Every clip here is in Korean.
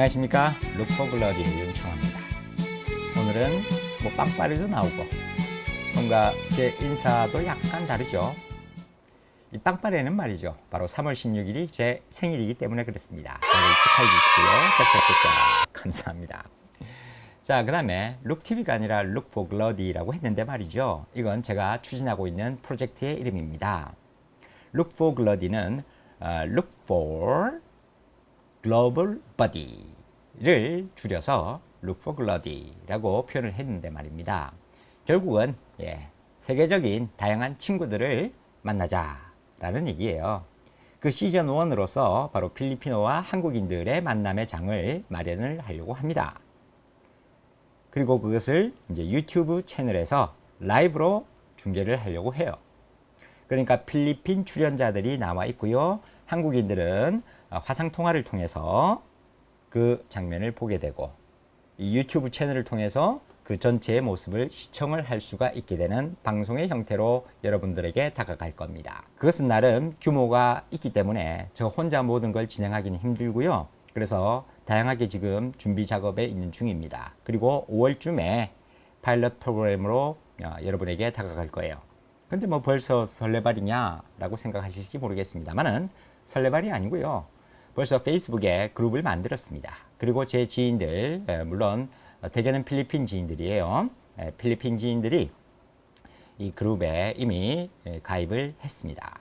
안녕하십니까. 룩포글러디 윤청합니다. 오늘은 뭐 빵빠레도 나오고 뭔가 제 인사도 약간 다르죠. 이 빵빠레는 말이죠, 바로 3월 16일이 제 생일이기 때문에 그렇습니다. 다들 축하해 주시고요. 짝짝짝짝 감사합니다. 자, 그 다음에 룩TV가 아니라 룩포글러디라고 했는데 말이죠, 이건 제가 추진하고 있는 프로젝트의 이름입니다. 룩포글러디는 Look for Global Buddy를 줄여서 Look for Glody 라고 표현을 했는데 말입니다. 결국은 세계적인 다양한 친구들을 만나자라는 얘기예요. 그 시즌 1으로서 바로 필리핀어와 한국인들의 만남의 장을 마련을 하려고 합니다. 그리고 그것을 이제 유튜브 채널에서 라이브로 중계를 하려고 해요. 그러니까 필리핀 출연자들이 나와 있고요. 한국인들은 화상통화를 통해서 그 장면을 보게 되고, 이 유튜브 채널을 통해서 그 전체의 모습을 시청을 할 수가 있게 되는 방송의 형태로 여러분들에게 다가갈 겁니다. 그것은 나름 규모가 있기 때문에 저 혼자 모든 걸 진행하기는 힘들고요. 그래서 다양하게 지금 준비 작업에 있는 중입니다. 그리고 5월쯤에 파일럿 프로그램으로 여러분에게 다가갈 거예요. 근데 뭐 벌써 설레발이냐 라고 생각하실지 모르겠습니다만은 설레발이 아니고요. 벌써 페이스북에 그룹을 만들었습니다. 그리고 제 지인들, 물론 대개는 필리핀 지인들이에요. 필리핀 지인들이 이 그룹에 이미 가입을 했습니다.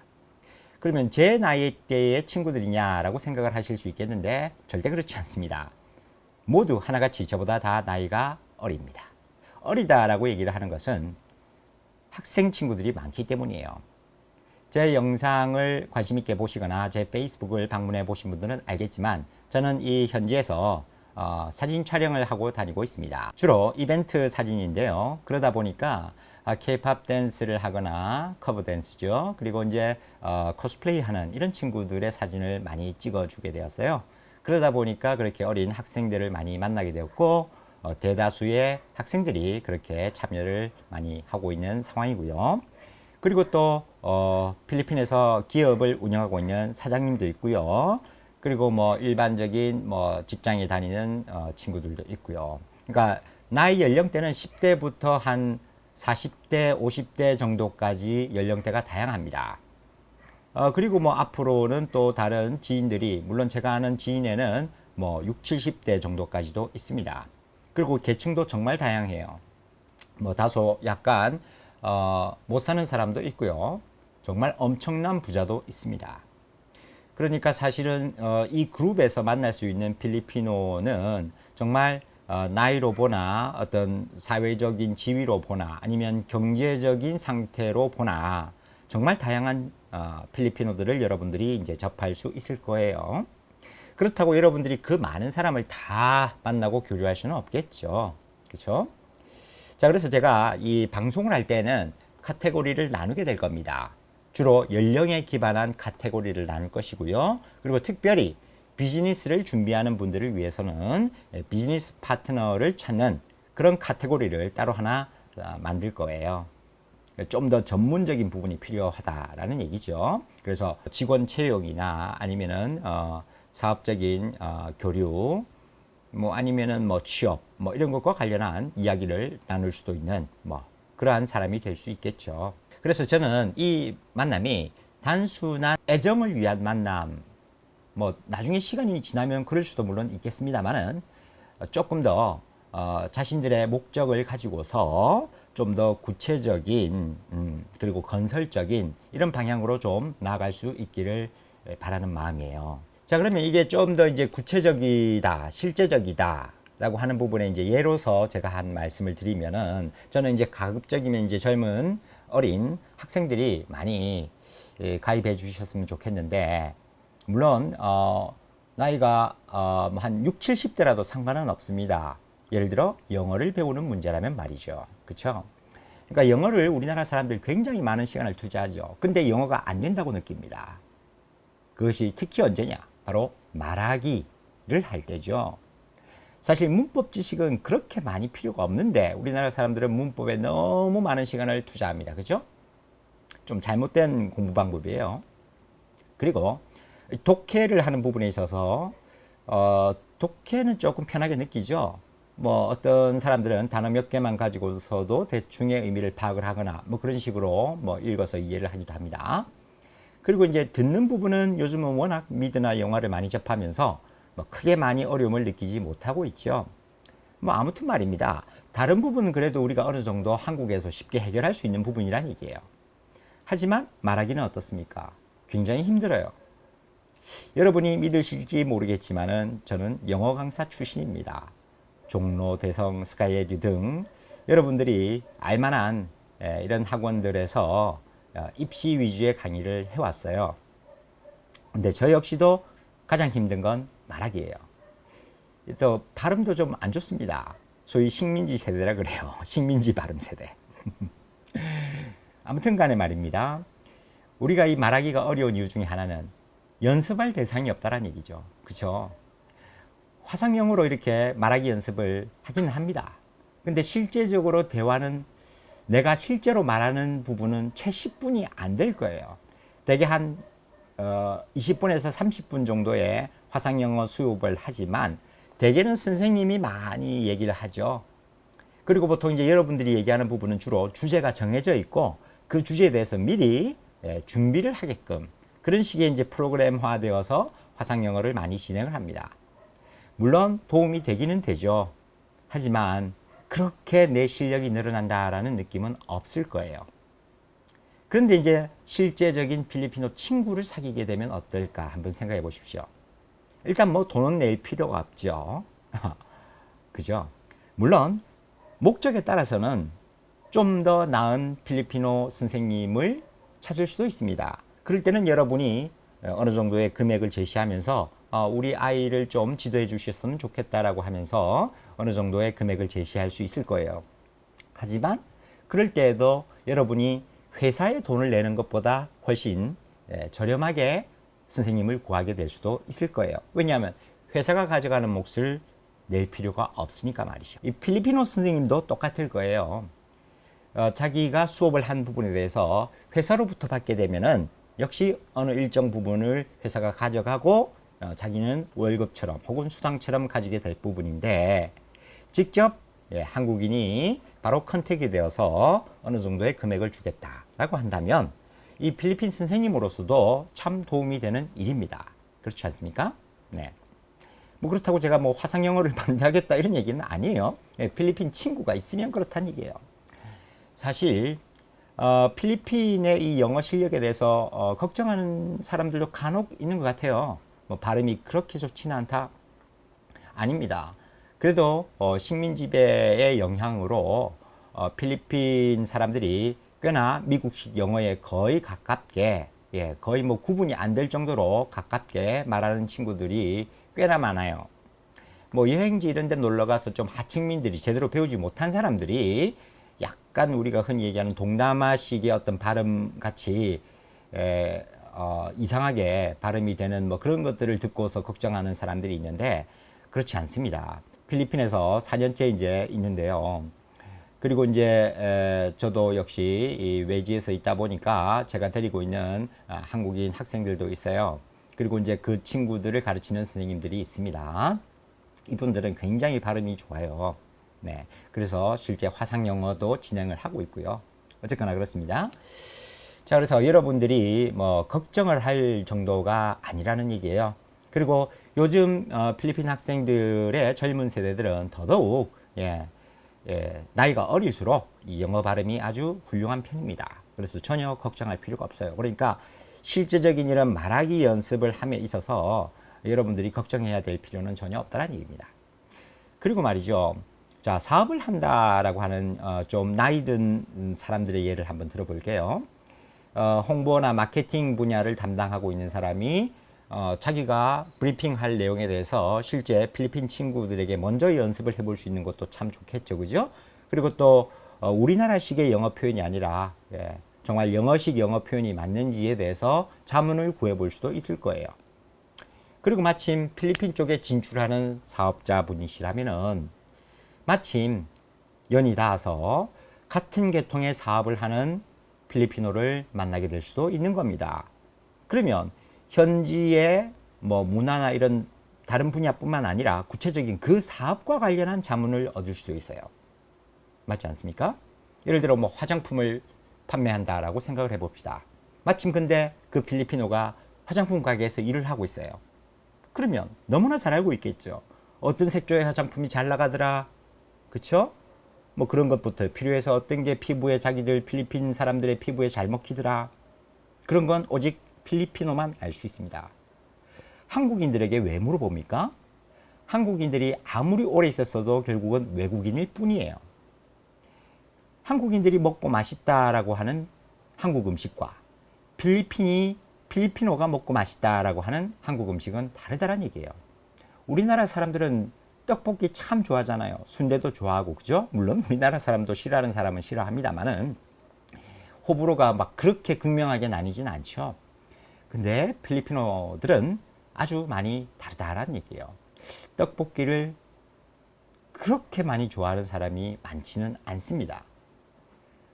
그러면 제 나이대의 친구들이냐라고 생각을 하실 수 있겠는데 절대 그렇지 않습니다. 모두 하나같이 저보다 다 나이가 어립니다. 어리다라고 얘기를 하는 것은 학생 친구들이 많기 때문이에요. 제 영상을 관심 있게 보시거나 제 페이스북을 방문해 보신 분들은 알겠지만 저는 이 현지에서 사진 촬영을 하고 다니고 있습니다. 주로 이벤트 사진인데요. 그러다 보니까 K-팝 댄스를 하거나 커버 댄스죠. 그리고 이제 코스플레이 하는 이런 친구들의 사진을 많이 찍어주게 되었어요. 그러다 보니까 그렇게 어린 학생들을 많이 만나게 되었고, 대다수의 학생들이 그렇게 참여를 많이 하고 있는 상황이고요. 그리고 또 필리핀에서 기업을 운영하고 있는 사장님도 있고요. 그리고 뭐 일반적인 뭐 직장에 다니는 친구들도 있고요. 그러니까 나이 연령대는 10대부터 한 40대, 50대 정도까지 연령대가 다양합니다. 그리고 뭐 앞으로는 또 다른 지인들이, 물론 제가 아는 지인에는 뭐 60, 70대 정도까지도 있습니다. 그리고 계층도 정말 다양해요. 뭐 다소 약간 못 사는 사람도 있고요. 정말 엄청난 부자도 있습니다. 그러니까 사실은 이 그룹에서 만날 수 있는 필리피노는 정말 나이로 보나 어떤 사회적인 지위로 보나 아니면 경제적인 상태로 보나 정말 다양한 필리피노들을 여러분들이 이제 접할 수 있을 거예요. 그렇다고 여러분들이 그 많은 사람을 다 만나고 교류할 수는 없겠죠. 그렇죠? 자, 그래서 제가 이 방송을 할 때는 카테고리를 나누게 될 겁니다. 주로 연령에 기반한 카테고리를 나눌 것이고요. 그리고 특별히 비즈니스를 준비하는 분들을 위해서는 비즈니스 파트너를 찾는 그런 카테고리를 따로 하나 만들 거예요. 좀 더 전문적인 부분이 필요하다라는 얘기죠. 그래서 직원 채용이나 아니면은 사업적인 교류, 뭐 아니면은 뭐 취업, 뭐 이런 것과 관련한 이야기를 나눌 수도 있는 뭐 그러한 사람이 될 수 있겠죠. 그래서 저는 이 만남이 단순한 애정을 위한 만남, 뭐 나중에 시간이 지나면 그럴 수도 물론 있겠습니다만은 조금 더 자신들의 목적을 가지고서 좀 더 구체적인 그리고 건설적인 이런 방향으로 좀 나아갈 수 있기를 바라는 마음이에요. 자, 그러면 이게 좀 더 이제 구체적이다, 실제적이다 라고 하는 부분에 이제 예로서 제가 한 말씀을 드리면은, 저는 이제 가급적이면 이제 젊은 어린 학생들이 많이 가입해 주셨으면 좋겠는데, 물론 나이가 한 6, 70대라도 상관은 없습니다. 예를 들어 영어를 배우는 문제라면 말이죠. 그렇죠? 그러니까 영어를 우리나라 사람들 굉장히 많은 시간을 투자하죠. 근데 영어가 안 된다고 느낍니다. 그것이 특히 언제냐? 바로 말하기를 할 때죠. 사실 문법 지식은 그렇게 많이 필요가 없는데 우리나라 사람들은 문법에 너무 많은 시간을 투자합니다. 그죠? 좀 잘못된 공부 방법이에요. 그리고 독해를 하는 부분에 있어서 독해는 조금 편하게 느끼죠. 뭐 어떤 사람들은 단어 몇 개만 가지고서도 대충의 의미를 파악을 하거나 뭐 그런 식으로 뭐 읽어서 이해를 하기도 합니다. 그리고 이제 듣는 부분은 요즘은 워낙 미드나 영화를 많이 접하면서 뭐 크게 많이 어려움을 느끼지 못하고 있죠. 뭐 아무튼 말입니다. 다른 부분은 그래도 우리가 어느 정도 한국에서 쉽게 해결할 수 있는 부분이란 얘기예요. 하지만 말하기는 어떻습니까? 굉장히 힘들어요. 여러분이 믿으실지 모르겠지만은 저는 영어 강사 출신입니다. 종로, 대성, 스카이에듀 등 여러분들이 알만한 이런 학원들에서 입시 위주의 강의를 해왔어요. 근데 저 역시도 가장 힘든 건 말하기예요. 또 발음도 좀 안 좋습니다. 소위 식민지 세대라 그래요. 식민지 발음 세대. 아무튼 간에 말입니다. 우리가 이 말하기가 어려운 이유 중에 하나는 연습할 대상이 없다는 얘기죠. 그렇죠? 화상영어로 이렇게 말하기 연습을 하기는 합니다. 근데 실제적으로 대화는 내가 실제로 말하는 부분은 채 10분이 안 될 거예요. 대개 한 20분에서 30분 정도의 화상영어 수업을 하지만 대개는 선생님이 많이 얘기를 하죠. 그리고 보통 이제 여러분들이 얘기하는 부분은 주로 주제가 정해져 있고 그 주제에 대해서 미리 준비를 하게끔 그런 식의 이제 프로그램화되어서 화상영어를 많이 진행을 합니다. 물론 도움이 되기는 되죠. 하지만 그렇게 내 실력이 늘어난다라는 느낌은 없을 거예요. 그런데 이제 실제적인 필리핀어 친구를 사귀게 되면 어떨까 한번 생각해 보십시오. 일단 뭐 돈은 낼 필요가 없죠. 그죠? 물론 목적에 따라서는 좀 더 나은 필리핀어 선생님을 찾을 수도 있습니다. 그럴 때는 여러분이 어느 정도의 금액을 제시하면서 우리 아이를 좀 지도해 주셨으면 좋겠다라고 하면서 어느 정도의 금액을 제시할 수 있을 거예요. 하지만 그럴 때에도 여러분이 회사에 돈을 내는 것보다 훨씬 저렴하게 선생님을 구하게 될 수도 있을 거예요. 왜냐하면 회사가 가져가는 몫을 낼 필요가 없으니까 말이죠. 이 필리핀어 선생님도 똑같을 거예요. 자기가 수업을 한 부분에 대해서 회사로부터 받게 되면은 역시 어느 일정 부분을 회사가 가져가고 자기는 월급처럼 혹은 수당처럼 가지게 될 부분인데 직접 한국인이 바로 컨택이 되어서 어느 정도의 금액을 주겠다라고 한다면 이 필리핀 선생님으로서도 참 도움이 되는 일입니다. 그렇지 않습니까? 네. 뭐 그렇다고 제가 뭐 화상영어를 반대하겠다 이런 얘기는 아니에요. 필리핀 친구가 있으면 그렇다는 얘기예요. 사실 필리핀의 이 영어 실력에 대해서 걱정하는 사람들도 간혹 있는 것 같아요. 뭐 발음이 그렇게 좋지는 않다. 아닙니다. 그래도 식민지배의 영향으로 필리핀 사람들이 꽤나 미국식 영어에 거의 가깝게 거의 뭐 구분이 안 될 정도로 가깝게 말하는 친구들이 꽤나 많아요. 뭐 여행지 이런 데 놀러 가서 좀 하층민들이 제대로 배우지 못한 사람들이 약간 우리가 흔히 얘기하는 동남아식의 어떤 발음 같이 이상하게 발음이 되는 뭐 그런 것들을 듣고서 걱정하는 사람들이 있는데 그렇지 않습니다. 필리핀에서 4년째 이제 있는데요. 그리고 이제 저도 역시 이 외지에서 있다 보니까 제가 데리고 있는 한국인 학생들도 있어요. 그리고 이제 그 친구들을 가르치는 선생님들이 있습니다. 이분들은 굉장히 발음이 좋아요. 네. 그래서 실제 화상 영어도 진행을 하고 있고요. 어쨌거나 그렇습니다. 자, 그래서 여러분들이 뭐 걱정을 할 정도가 아니라는 얘기예요. 그리고 요즘 필리핀 학생들의 젊은 세대들은 더더욱 나이가 어릴수록 이 영어 발음이 아주 훌륭한 편입니다. 그래서 전혀 걱정할 필요가 없어요. 그러니까 실제적인 이런 말하기 연습을 함에 있어서 여러분들이 걱정해야 될 필요는 전혀 없다는 얘기입니다. 그리고 말이죠. 자, 사업을 한다라고 하는 좀 나이 든 사람들의 예를 한번 들어볼게요. 홍보나 마케팅 분야를 담당하고 있는 사람이 자기가 브리핑할 내용에 대해서 실제 필리핀 친구들에게 먼저 연습을 해볼 수 있는 것도 참 좋겠죠, 그죠? 그리고 또 우리나라식의 영어 표현이 아니라 정말 영어식 영어 표현이 맞는지에 대해서 자문을 구해볼 수도 있을 거예요. 그리고 마침 필리핀 쪽에 진출하는 사업자분이시라면은 마침 연이 닿아서 같은 계통의 사업을 하는 필리핀어를 만나게 될 수도 있는 겁니다. 그러면 현지의 뭐 문화나 이런 다른 분야뿐만 아니라 구체적인 그 사업과 관련한 자문을 얻을 수도 있어요. 맞지 않습니까? 예를 들어 뭐 화장품을 판매한다라고 생각을 해봅시다. 마침 근데 그 필리핀어가 화장품 가게에서 일을 하고 있어요. 그러면 너무나 잘 알고 있겠죠. 어떤 색조의 화장품이 잘 나가더라. 그쵸? 뭐 그런 것부터 필요해서 어떤 게 피부에 자기들 필리핀 사람들의 피부에 잘 먹히더라. 그런 건 오직 필리핀어만 알 수 있습니다. 한국인들에게 왜 물어봅니까? 한국인들이 아무리 오래 있었어도 결국은 외국인일 뿐이에요. 한국인들이 먹고 맛있다라고 하는 한국 음식과 필리핀어가 먹고 맛있다라고 하는 한국 음식은 다르다는 얘기예요. 우리나라 사람들은 떡볶이 참 좋아하잖아요. 순대도 좋아하고, 그죠? 물론 우리나라 사람도 싫어하는 사람은 싫어합니다만은 호불호가 막 그렇게 극명하게 나뉘진 않죠. 근데 필리핀어들은 아주 많이 다르다라는 얘기예요. 떡볶이를 그렇게 많이 좋아하는 사람이 많지는 않습니다.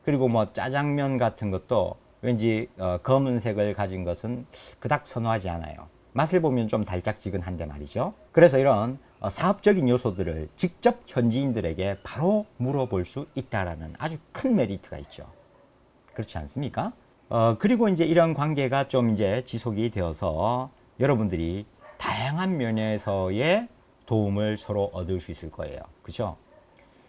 그리고 뭐 짜장면 같은 것도 왠지 검은색을 가진 것은 그닥 선호하지 않아요. 맛을 보면 좀 달짝지근한데 말이죠. 그래서 이런 사업적인 요소들을 직접 현지인들에게 바로 물어볼 수 있다라는 아주 큰 메리트가 있죠. 그렇지 않습니까? 그리고 이제 이런 관계가 좀 이제 지속이 되어서 여러분들이 다양한 면에서의 도움을 서로 얻을 수 있을 거예요. 그죠?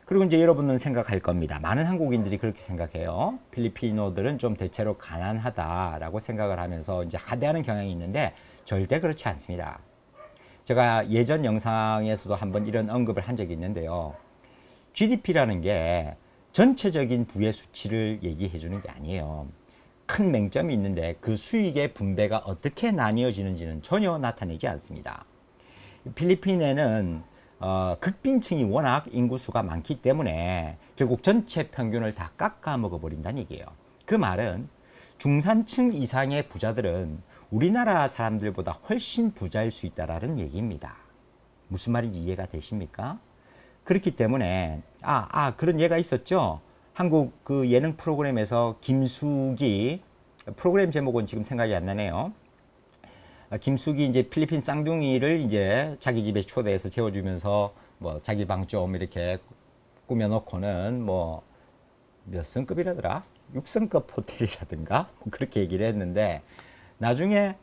그리고 이제 여러분은 생각할 겁니다. 많은 한국인들이 그렇게 생각해요. 필리핀어들은 좀 대체로 가난하다라고 생각을 하면서 이제 하대하는 경향이 있는데 절대 그렇지 않습니다. 제가 예전 영상에서도 한번 이런 언급을 한 적이 있는데요. GDP라는 게 전체적인 부의 수치를 얘기해 주는 게 아니에요. 큰 맹점이 있는데 그 수익의 분배가 어떻게 나뉘어지는지는 전혀 나타내지 않습니다. 필리핀에는 극빈층이 워낙 인구수가 많기 때문에 결국 전체 평균을 다 깎아 먹어버린다는 얘기예요. 그 말은 중산층 이상의 부자들은 우리나라 사람들보다 훨씬 부자일 수 있다는 얘기입니다. 무슨 말인지 이해가 되십니까? 그렇기 때문에 그런 예가 있었죠. 한국 그 예능 프로그램에서 김숙이, 프로그램 제목은 지금 생각이 안 나네요. 김숙이 이제 필리핀 쌍둥이를 이제 자기 집에 초대해서 재워주면서 뭐 자기 방 좀 이렇게 꾸며놓고는 뭐 몇 성급이라더라? 6성급 호텔이라든가 뭐 그렇게 얘기를 했는데 나중에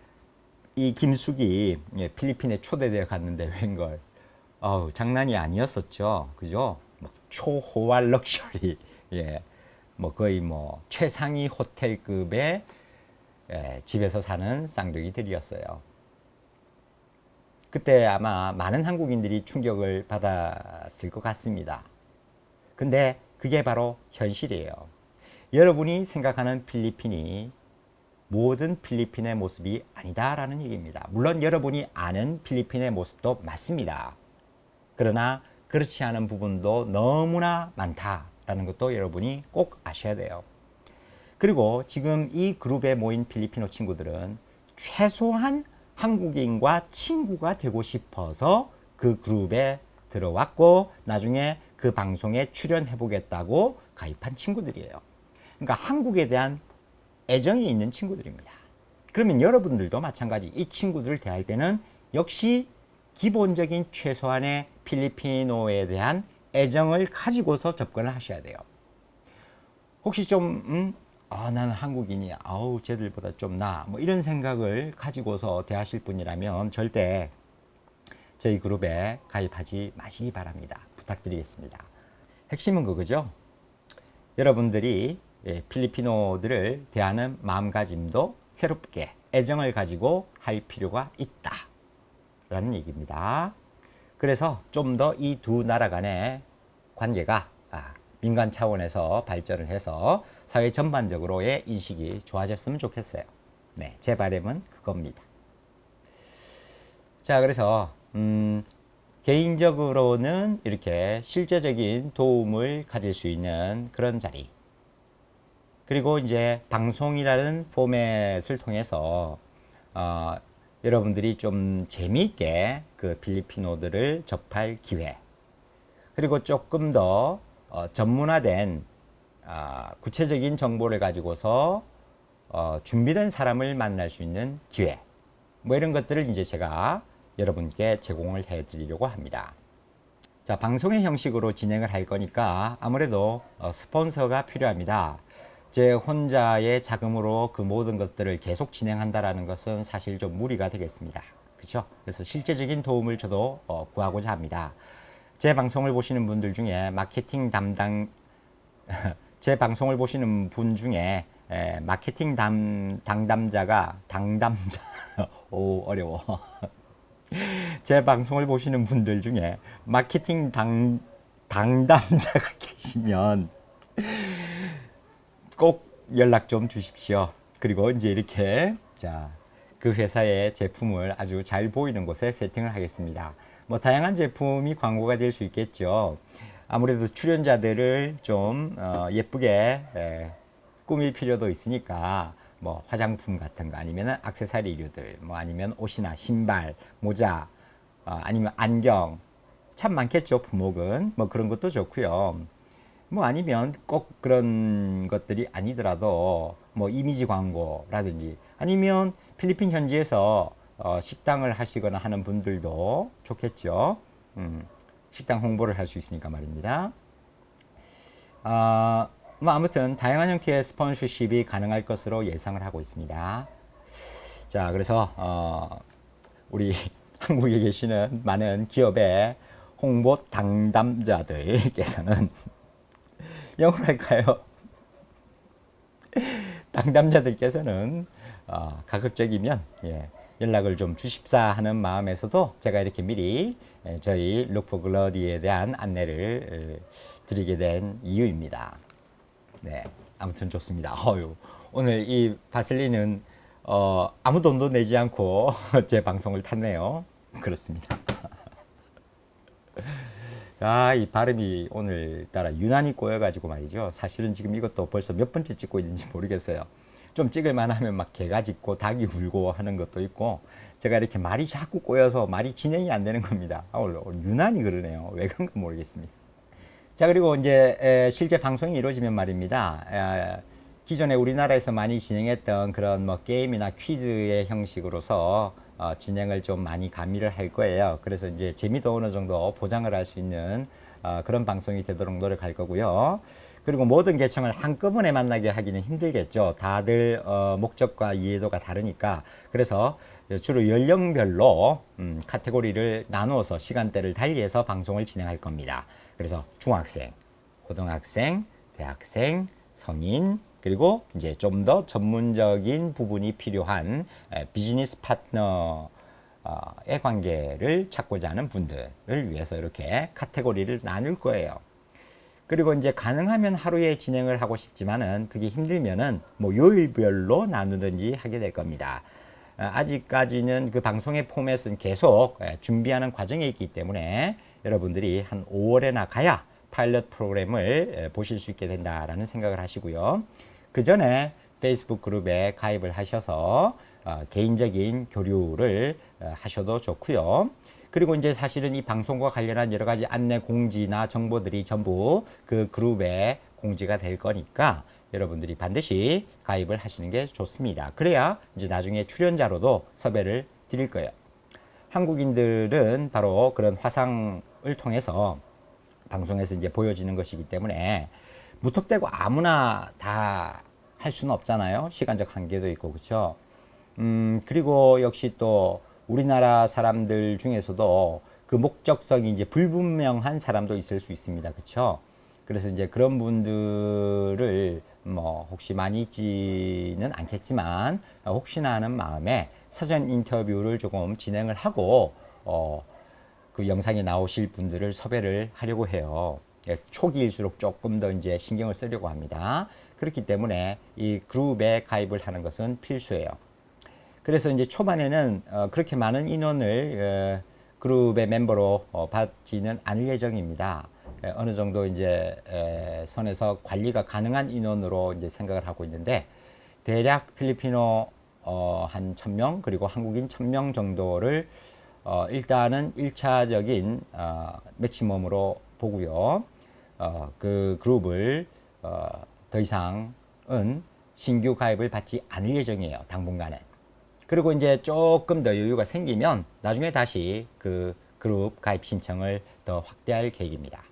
이 김숙이 필리핀에 초대되어 갔는데 웬걸 장난이 아니었었죠. 그죠? 뭐 초호화 럭셔리, 뭐 거의 뭐 최상위 호텔급의 집에서 사는 쌍둥이들이었어요. 그때 아마 많은 한국인들이 충격을 받았을 것 같습니다. 근데 그게 바로 현실이에요. 여러분이 생각하는 필리핀이 모든 필리핀의 모습이 아니다라는 얘기입니다. 물론 여러분이 아는 필리핀의 모습도 맞습니다. 그러나 그렇지 않은 부분도 너무나 많다라는 것도 여러분이 꼭 아셔야 돼요. 그리고 지금 이 그룹에 모인 필리핀어 친구들은 최소한 한국인과 친구가 되고 싶어서 그 그룹에 들어왔고 나중에 그 방송에 출연해 보겠다고 가입한 친구들이에요. 그러니까 한국에 대한 애정이 있는 친구들입니다. 그러면 여러분들도 마찬가지 이 친구들을 대할 때는 역시 기본적인 최소한의 필리핀어에 대한 애정을 가지고서 접근을 하셔야 돼요. 혹시 좀 나는 한국인이야. 쟤들보다 좀 뭐 이런 생각을 가지고서 대하실 분이라면 절대 저희 그룹에 가입하지 마시기 바랍니다. 부탁드리겠습니다. 핵심은 그거죠. 여러분들이 필리핀어들을 대하는 마음가짐도 새롭게 애정을 가지고 할 필요가 있다 라는 얘기입니다. 그래서 좀 더 이 두 나라 간의 관계가 민간 차원에서 발전을 해서 사회 전반적으로의 인식이 좋아졌으면 좋겠어요. 네, 제 바람은 그겁니다. 자, 그래서 개인적으로는 이렇게 실제적인 도움을 가질 수 있는 그런 자리, 그리고 이제 방송이라는 포맷을 통해서 여러분들이 좀 재미있게 그 필리핀어들을 접할 기회, 그리고 조금 더 전문화된 구체적인 정보를 가지고서 준비된 사람을 만날 수 있는 기회, 뭐 이런 것들을 이제 제가 여러분께 제공을 해 드리려고 합니다. 자, 방송의 형식으로 진행을 할 거니까 아무래도 스폰서가 필요합니다. 제 혼자의 자금으로 그 모든 것들을 계속 진행한다라는 것은 사실 좀 무리가 되겠습니다. 그렇죠? 그래서 실제적인 도움을 저도 구하고자 합니다. 제 방송을 보시는 분들 중에 마케팅 담당 제 방송을 보시는 분 중에 마케팅 당담자 오 어려워. 제 방송을 보시는 분들 중에 마케팅 당담자가 계시면 꼭 연락 좀 주십시오. 그리고 이제 이렇게 자, 그 회사의 제품을 아주 잘 보이는 곳에 세팅을 하겠습니다. 뭐 다양한 제품이 광고가 될 수 있겠죠. 아무래도 출연자들을 좀 예쁘게 꾸밀 필요도 있으니까 뭐 화장품 같은 거 아니면 액세서리류들 뭐 아니면 옷이나 신발, 모자 아니면 안경 참 많겠죠. 품목은 뭐 그런 것도 좋고요. 뭐 아니면 꼭 그런 것들이 아니더라도 뭐 이미지 광고라든지 아니면 필리핀 현지에서 식당을 하시거나 하는 분들도 좋겠죠. 식당 홍보를 할 수 있으니까 말입니다. 뭐 아무튼 다양한 형태의 스폰서십이 가능할 것으로 예상을 하고 있습니다. 자, 그래서 우리 한국에 계시는 많은 기업의 홍보 당담자들께서는 영어로 할까요? 당담자들께서는 가급적이면 연락을 좀 주십사 하는 마음에서도 제가 이렇게 미리 저희 룩포글러디에 대한 안내를 드리게 된 이유입니다. 네, 아무튼 좋습니다. 오늘 이 바슬린은 아무 돈도 내지 않고 제 방송을 탔네요. 그렇습니다. 이 발음이 오늘따라 유난히 꼬여가지고 말이죠. 사실은 지금 이것도 벌써 몇 번째 찍고 있는지 모르겠어요. 좀 찍을만 하면 막 개가 짖고 닭이 울고 하는 것도 있고 제가 이렇게 말이 자꾸 꼬여서 말이 진행이 안 되는 겁니다. 오늘 유난히 그러네요. 왜 그런가 모르겠습니다. 자, 그리고 이제 실제 방송이 이루어지면 말입니다. 기존에 우리나라에서 많이 진행했던 그런 뭐 게임이나 퀴즈의 형식으로서 진행을 좀 많이 가미를 할 거예요. 그래서 이제 재미도 어느 정도 보장을 할 수 있는 그런 방송이 되도록 노력할 거고요. 그리고 모든 계층을 한꺼번에 만나게 하기는 힘들겠죠. 다들 목적과 이해도가 다르니까. 그래서 주로 연령별로 카테고리를 나누어서 시간대를 달리해서 방송을 진행할 겁니다. 그래서 중학생, 고등학생, 대학생, 성인, 그리고 이제 좀 더 전문적인 부분이 필요한 비즈니스 파트너의 관계를 찾고자 하는 분들을 위해서 이렇게 카테고리를 나눌 거예요. 그리고 이제 가능하면 하루에 진행을 하고 싶지만은 그게 힘들면은 뭐 요일별로 나누든지 하게 될 겁니다. 아직까지는 그 방송의 포맷은 계속 준비하는 과정에 있기 때문에 여러분들이 한 5월에나 가야 파일럿 프로그램을 보실 수 있게 된다라는 생각을 하시고요. 그 전에 페이스북 그룹에 가입을 하셔서 개인적인 교류를 하셔도 좋고요. 그리고 이제 사실은 이 방송과 관련한 여러 가지 안내 공지나 정보들이 전부 그 그룹에 공지가 될 거니까 여러분들이 반드시 가입을 하시는 게 좋습니다. 그래야 이제 나중에 출연자로도 섭외를 드릴 거예요. 한국인들은 바로 그런 화상을 통해서 방송에서 이제 보여지는 것이기 때문에 무턱대고 아무나 다 할 수는 없잖아요. 시간적 한계도 있고, 그렇죠? 그리고 역시 또 우리나라 사람들 중에서도 그 목적성이 이제 불분명한 사람도 있을 수 있습니다. 그렇죠? 그래서 이제 그런 분들을 뭐 혹시 많이 있지는 않겠지만 혹시나 하는 마음에 사전 인터뷰를 조금 진행을 하고 그 영상에 나오실 분들을 섭외를 하려고 해요. 초기일수록 조금 더 이제 신경을 쓰려고 합니다. 그렇기 때문에 이 그룹에 가입을 하는 것은 필수예요. 그래서 이제 초반에는 그렇게 많은 인원을 그룹의 멤버로 받지는 않을 예정입니다. 어느 정도 이제 선에서 관리가 가능한 인원으로 이제 생각을 하고 있는데 대략 필리핀어 한 1000명 그리고 한국인 1000명 정도를 일단은 1차적인 맥시멈으로 보고요. 그 그룹을 더 이상은 신규 가입을 받지 않을 예정이에요. 당분간은. 그리고 이제 조금 더 여유가 생기면 나중에 다시 그 그룹 가입 신청을 더 확대할 계획입니다.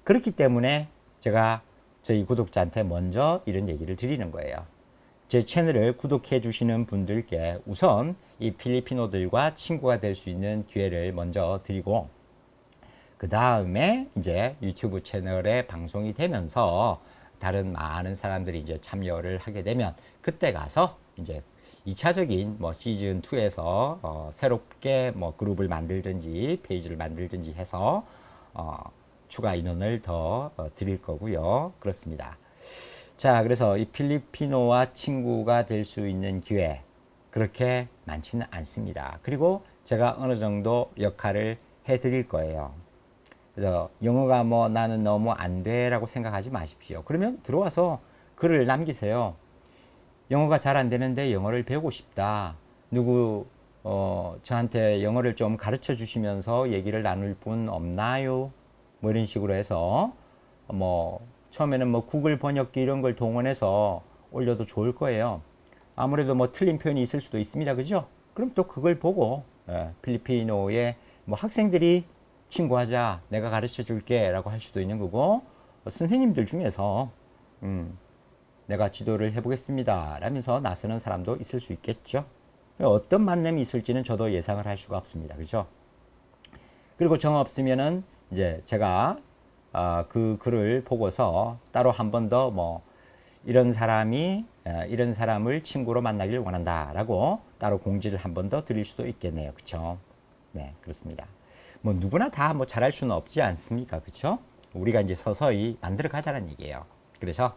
그렇기 때문에 제가 저희 구독자한테 먼저 이런 얘기를 드리는 거예요. 제 채널을 구독해 주시는 분들께 우선 이 필리핀어들과 친구가 될 수 있는 기회를 먼저 드리고, 그 다음에 이제 유튜브 채널에 방송이 되면서 다른 많은 사람들이 이제 참여를 하게 되면 그때 가서 이제 2차적인 뭐 시즌 2에서 새롭게 뭐 그룹을 만들든지 페이지를 만들든지 해서 추가 인원을 더 드릴 거고요. 그렇습니다. 자, 그래서 이 필리핀어와 친구가 될 수 있는 기회 그렇게 많지는 않습니다. 그리고 제가 어느 정도 역할을 해 드릴 거예요. 그래서 영어가 뭐 나는 너무 안 돼라고 생각하지 마십시오. 그러면 들어와서 글을 남기세요. 영어가 잘 안 되는데 영어를 배우고 싶다. 누구 저한테 영어를 좀 가르쳐 주시면서 얘기를 나눌 분 없나요? 뭐 이런 식으로 해서 뭐 처음에는 뭐 구글 번역기 이런 걸 동원해서 올려도 좋을 거예요. 아무래도 뭐 틀린 표현이 있을 수도 있습니다. 그죠? 그럼 또 그걸 보고 필리핀어의 뭐 학생들이 친구하자, 내가 가르쳐 줄게 라고 할 수도 있는 거고, 선생님들 중에서 내가 지도를 해보겠습니다 라면서 나서는 사람도 있을 수 있겠죠. 어떤 만남이 있을지는 저도 예상을 할 수가 없습니다. 그죠? 그리고 정 없으면은 이제 제가 그 글을 보고서 따로 한 번 더 뭐 이런 사람이 이런 사람을 친구로 만나길 원한다 라고 따로 공지를 한 번 더 드릴 수도 있겠네요. 그쵸? 네, 그렇습니다. 뭐 누구나 다 뭐 잘할 수는 없지 않습니까? 그쵸? 우리가 이제 서서히 만들어 가자는 얘기예요. 그래서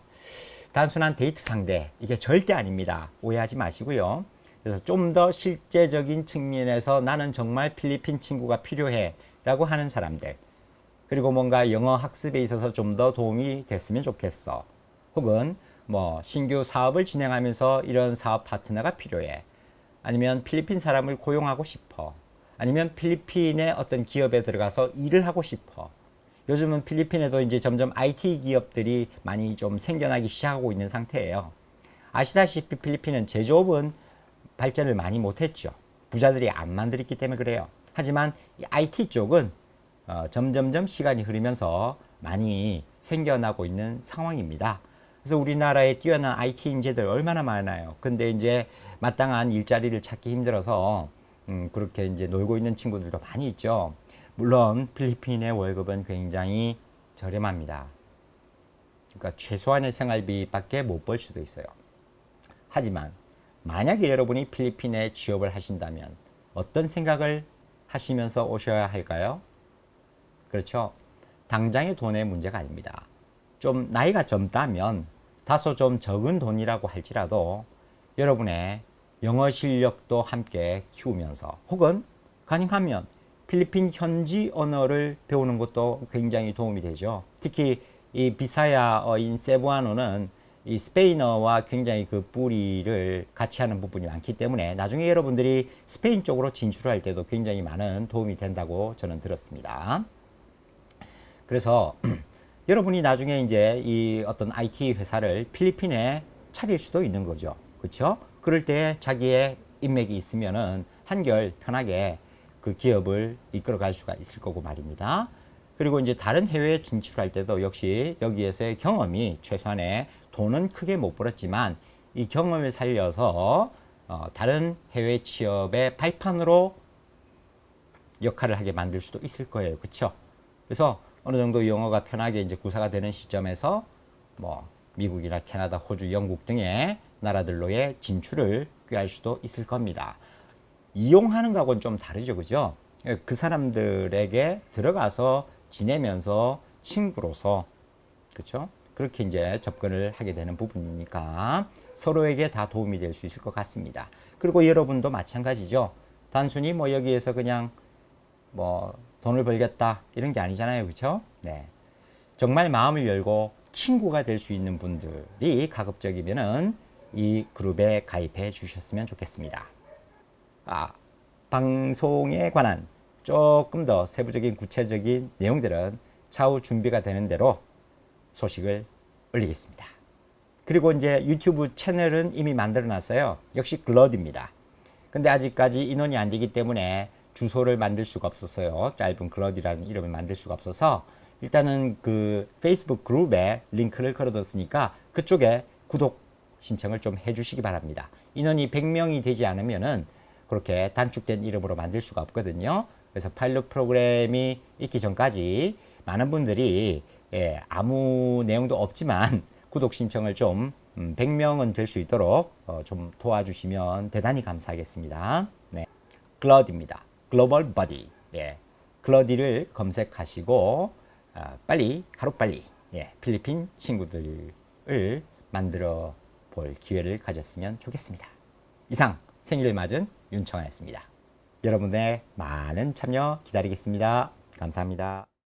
단순한 데이트 상대 이게 절대 아닙니다. 오해하지 마시고요. 그래서 좀 더 실제적인 측면에서 나는 정말 필리핀 친구가 필요해 라고 하는 사람들, 그리고 뭔가 영어 학습에 있어서 좀 더 도움이 됐으면 좋겠어, 혹은 뭐 신규 사업을 진행하면서 이런 사업 파트너가 필요해, 아니면 필리핀 사람을 고용하고 싶어, 아니면 필리핀의 어떤 기업에 들어가서 일을 하고 싶어. 요즘은 필리핀에도 이제 점점 IT 기업들이 많이 좀 생겨나기 시작하고 있는 상태예요. 아시다시피 필리핀은 제조업은 발전을 많이 못했죠. 부자들이 안 만들었기 때문에 그래요. 하지만 이 IT 쪽은 점점점 시간이 흐르면서 많이 생겨나고 있는 상황입니다. 그래서 우리나라에 뛰어난 IT 인재들 얼마나 많아요. 근데 이제 마땅한 일자리를 찾기 힘들어서 그렇게 이제 놀고 있는 친구들도 많이 있죠. 물론 필리핀의 월급은 굉장히 저렴합니다. 그러니까 최소한의 생활비밖에 못 벌 수도 있어요. 하지만 만약에 여러분이 필리핀에 취업을 하신다면 어떤 생각을 하시면서 오셔야 할까요? 그렇죠. 당장의 돈의 문제가 아닙니다. 좀 나이가 젊다면 다소 좀 적은 돈이라고 할지라도 여러분의 영어 실력도 함께 키우면서, 혹은 가능하면 필리핀 현지 언어를 배우는 것도 굉장히 도움이 되죠. 특히 이 비사야어인 세부아노는 이 스페인어와 굉장히 그 뿌리를 같이 하는 부분이 많기 때문에 나중에 여러분들이 스페인 쪽으로 진출할 때도 굉장히 많은 도움이 된다고 저는 들었습니다. 그래서 여러분이 나중에 이제 이 어떤 IT 회사를 필리핀에 차릴 수도 있는 거죠. 그렇죠? 그럴 때 자기의 인맥이 있으면은 한결 편하게 그 기업을 이끌어 갈 수가 있을 거고 말입니다. 그리고 이제 다른 해외에 진출할 때도 역시 여기에서의 경험이, 최소한의 돈은 크게 못 벌었지만 이 경험을 살려서 다른 해외 취업의 발판으로 역할을 하게 만들 수도 있을 거예요. 그렇죠? 그래서 어느 정도 영어가 편하게 이제 구사가 되는 시점에서 뭐 미국이나 캐나다, 호주, 영국 등의 나라들로의 진출을 꾀할 수도 있을 겁니다. 이용하는 거하고는 좀 다르죠. 그죠? 그 사람들에게 들어가서 지내면서 친구로서, 그렇죠? 그렇게 이제 접근을 하게 되는 부분이니까 서로에게 다 도움이 될 수 있을 것 같습니다. 그리고 여러분도 마찬가지죠. 단순히 뭐 여기에서 그냥 뭐 돈을 벌겠다 이런 게 아니잖아요. 그렇죠? 네. 정말 마음을 열고 친구가 될 수 있는 분들이 가급적이면은 이 그룹에 가입해 주셨으면 좋겠습니다. 방송에 관한 조금 더 세부적인 구체적인 내용들은 차후 준비가 되는 대로 소식을 올리겠습니다. 그리고 이제 유튜브 채널은 이미 만들어 놨어요. 역시 글러드입니다. 근데 아직까지 인원이 안 되기 때문에 주소를 만들 수가 없었어요. 짧은 글러디라는 이름을 만들 수가 없어서 일단은 그 페이스북 그룹에 링크를 걸어뒀으니까 그쪽에 구독 신청을 좀 해주시기 바랍니다. 인원이 100명이 되지 않으면은 그렇게 단축된 이름으로 만들 수가 없거든요. 그래서 파일럿 프로그램이 있기 전까지 많은 분들이 아무 내용도 없지만 구독 신청을 좀 100명은 될 수 있도록 좀 도와주시면 대단히 감사하겠습니다. 네. 글러디입니다. 글로벌 버디. 글러디를 검색하시고 빨리 하루빨리 필리핀 친구들을 만들어 볼 기회를 가졌으면 좋겠습니다. 이상 생일을 맞은 윤청아였습니다. 여러분의 많은 참여 기다리겠습니다. 감사합니다.